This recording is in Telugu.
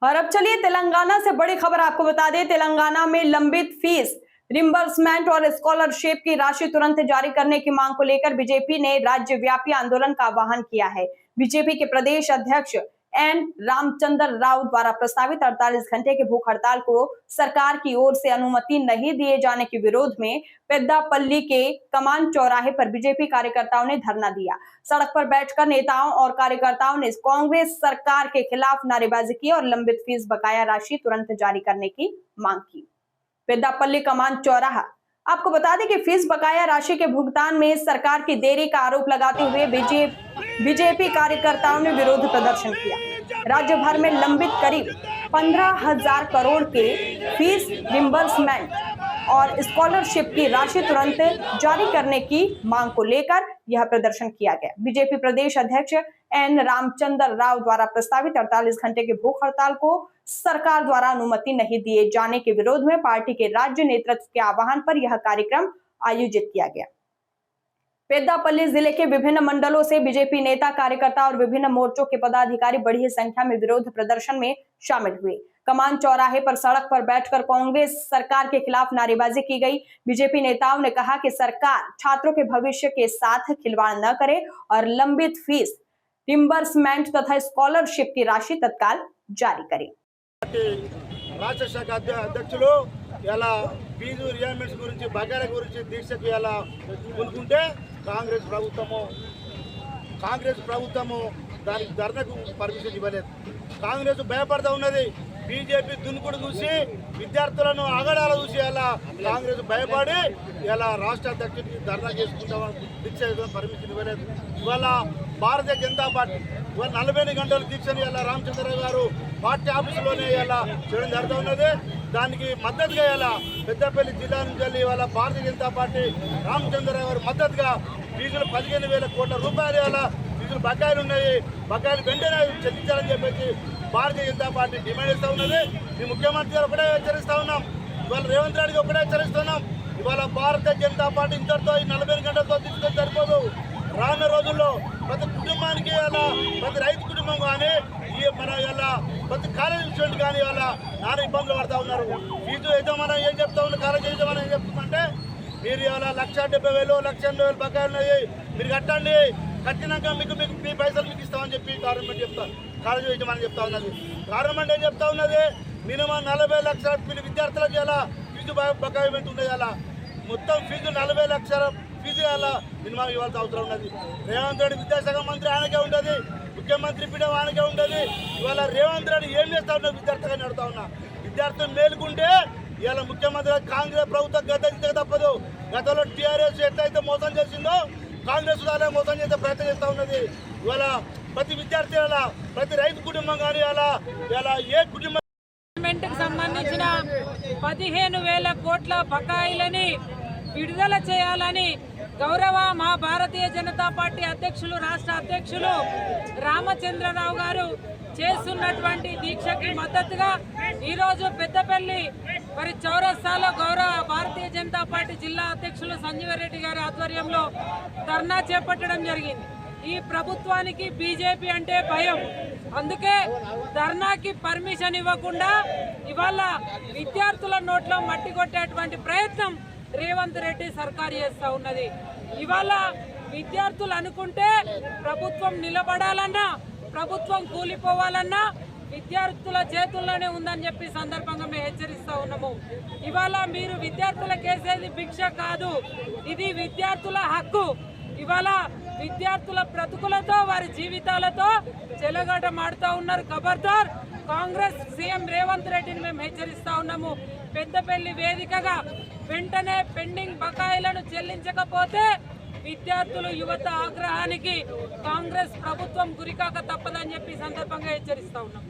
और अब चलिए तेलंगाना से बड़ी खबर आपको बता दें। तेलंगाना में लंबित फीस रिम्बर्समेंट और स्कॉलरशिप की राशि तुरंत जारी करने की मांग को लेकर बीजेपी ने राज्यव्यापी आंदोलन का आह्वान किया है। बीजेपी के प्रदेश अध्यक्ष एन रामचंद्र राव द्वारा प्रस्तावित 48 घंटे के भूख हड़ताल को सरकार की ओर से अनुमति नहीं दिए जाने के विरोध में पेद्दापल्ली के कमान चौराहे पर बीजेपी कार्यकर्ताओं ने धरना दिया। सड़क पर बैठकर नेताओं और कार्यकर्ताओं ने कांग्रेस सरकार के खिलाफ नारेबाजी की और लंबित फीस बकाया राशि तुरंत जारी करने की मांग की। पेद्दापल्ली कमान चौराहा आपको बता दें कि फीस बकाया राशि के भुगतान में सरकार की देरी का आरोप लगाते हुए बीजेपी कार्यकर्ताओं ने विरोध प्रदर्शन किया। राज्य भर में लंबित करीब 15,000 करोड़ के फीस रिम्बर्समेंट और स्कॉलरशिप की राशि तुरंत जारी करने की मांग को लेकर यह प्रदर्शन किया गया। बीजेपी प्रदेश अध्यक्ष एन रामचंद्र राव द्वारा प्रस्तावित 48 घंटे के भूख हड़ताल को सरकार द्वारा अनुमति नहीं दिए जाने के विरोध में पार्टी के राज्य नेतृत्व के आह्वान पर यह कार्यक्रम आयोजित किया गया। पेद्दापल्ली जिले के विभिन्न मंडलों से बीजेपी नेता, कार्यकर्ता और विभिन्न मोर्चों के पदाधिकारी बड़ी संख्या में विरोध प्रदर्शन में शामिल हुए। कमान चौराहे पर सड़क पर बैठकर कांग्रेस सरकार के खिलाफ नारेबाजी की गई। बीजेपी नेताओं ने कहा कि सरकार छात्रों के भविष्य के साथ खिलवाड़ न करे और लंबित फीस रिम्बर्समेंट तथा स्कॉलरशिप की राशि तत्काल जारी करे। రాష్ట్ర శాఖ అధ్యక్షులు ఇలా ఫీజు రియంబర్స్మెంట్స్ గురించి బకాయిల గురించి దీక్షకు ఇలా పూనుకుంటే కాంగ్రెస్ ప్రభుత్వము దానికి ధర్నాకు పర్మిషన్ ఇవ్వలేదు. కాంగ్రెస్ భయపడతా ఉన్నది. బీజేపీ దున్నుకుడు చూసి విద్యార్థులను ఆగడాల చూసి ఇలా కాంగ్రెస్ భయపడి ఇలా రాష్ట్ర అధ్యక్షుడికి ధర్నా చేసుకుంటామని దీక్ష పర్మిషన్ ఇవ్వలేదు. ఇవాళ భారతీయ జనతా పార్టీ ఇవాళ 48 గంటల దీక్షను ఇలా రామచంద్రరావు గారు పార్టీ ఆఫీసులోనే ఇలా చేయడం జరుగుతూ ఉన్నది. దానికి మద్దతుగా ఇలా పెద్దపల్లి జిల్లా నుంచి ఇవాళ భారతీయ జనతా పార్టీ రామచంద్రరావు గారు మద్దతుగా ఫీజులు 15,000 కోట్ల రూపాయలు ఇలా ఫీజులు బకాయిలు ఉన్నాయి. బకాయిలు వెంటనే చెల్లించాలని చెప్పేసి భారతీయ జనతా పార్టీ డిమాండ్ చేస్తూ ఉన్నది. ఈ ముఖ్యమంత్రి గారు ఒకటే హెచ్చరిస్తూ ఉన్నాం. ఇవాళ రేవంత్ రెడ్డికి ఒకటే హెచ్చరిస్తున్నాం. ఇవాళ భారతీయ జనతా పార్టీ ఇంతటితో ఈ 48 గంటలతో తీసుకొని సరిపోదు. రానున్న రోజుల్లో ప్రతి కుటుంబానికి ఇలా ప్రతి రైతు కుటుంబం కానీ మన ఇలా ప్రతి కాలేజీ స్టూడెంట్ కానీ వాళ్ళ నానా ఇబ్బందులు పడుతూ ఉన్నారు. ఫీజు యజమానం ఏం చెప్తా ఉన్నారు, కాలేజీ యజమానం ఏం చెప్తుందంటే మీరు ఇలా 1,70,000 1,80,000 బకాయిలు ఉన్నాయి, మీరు కట్టండి, కట్టినాక మీకు మీ పైసలు మీకు ఇస్తామని చెప్పి గవర్నమెంట్ చెప్తారు. కాలేజీ యజమానం చెప్తా ఉన్నది. గవర్నమెంట్ ఏం చెప్తా ఉన్నది, మినిమం 40 లక్షల విద్యార్థులకు ఇలా ఫీజు బకాయి ఉన్నాయి. అలా మొత్తం ఫీజు 40 లక్షల ఫీజు అలా మినిమం ఇవ్వాల్సిన అవసరం ఉన్నది. రేవంత్ రెడ్డి విద్యాశాఖ మంత్రి ఆయనకే ఉంటుంది, ముఖ్యమంత్రి పీఠం ఆయనకే ఉంటుంది. ఇవాళ రేవంత్ రెడ్డి ఏం చేస్తా ఉన్నా విద్యార్థిగా నడుతా ఉన్నా. విద్యార్థులు మేలుకుంటే ఇవాళ ముఖ్యమంత్రి కాంగ్రెస్ ప్రభుత్వం గత తప్పదు. గతంలో టీఆర్ఎస్ ఎట్లయితే మోసం చేసిందో కాంగ్రెస్ అలాగే మోసం చేసే ప్రయత్నం చేస్తూ ఉన్నది. ఇవాళ ప్రతి విద్యార్థి అలా ప్రతి రైతు కుటుంబం కానీ అలా ఏ కుటుంబం సంబంధించిన 15,000 కోట్ల బకాయిలని విడుదల చేయాలని గౌరవ మా భారతీయ జనతా పార్టీ అధ్యక్షులు, రాష్ట్ర అధ్యక్షులు రామచంద్రరావు గారు చేస్తున్నటువంటి దీక్షకి మద్దతుగా ఈరోజు పెద్దపల్లి మరి చౌరస్తాలో గౌరవ భారతీయ జనతా పార్టీ జిల్లా అధ్యక్షులు సంజీవరెడ్డి గారి ఆధ్వర్యంలో ధర్నా చేపట్టడం జరిగింది. ఈ ప్రభుత్వానికి బీజేపీ అంటే భయం. అందుకే ధర్నాకి పర్మిషన్ ఇవ్వకుండా ఇవాళ విద్యార్థుల నోట్లో మట్టి కొట్టేటువంటి ప్రయత్నం రేవంత్ రెడ్డి సర్కారు చేస్తూ ఉన్నది. ఇవాళ విద్యార్థులు అనుకుంటే ప్రభుత్వం నిలబడాలన్నా, ప్రభుత్వం కూలిపోవాలన్నా విద్యార్థుల చేతుల్లోనే ఉందని చెప్పి సందర్భంగా మేము హెచ్చరిస్తూ ఉన్నాము. ఇవాళ మీరు విద్యార్థులకు వేసేది భిక్ష కాదు, ఇది విద్యార్థుల హక్కు. ఇవాళ విద్యార్థుల బ్రతుకులతో వారి జీవితాలతో చెలగాటమాడుతూ ఉన్నారు. ఖబర్దార్, కాంగ్రెస్ సీఎం రేవంత్ రెడ్డిని మేము హెచ్చరిస్తూ ఉన్నాము. పెద్దపల్లి వేదికగా వెంటనే పెండింగ్ బకాయిలను చెల్లించకపోతే విద్యార్థులు యువత ఆగ్రహానికి కాంగ్రెస్ ప్రభుత్వం గురికాక తప్పదని చెప్పి సందర్భంగా హెచ్చరిస్తా ఉన్నాం.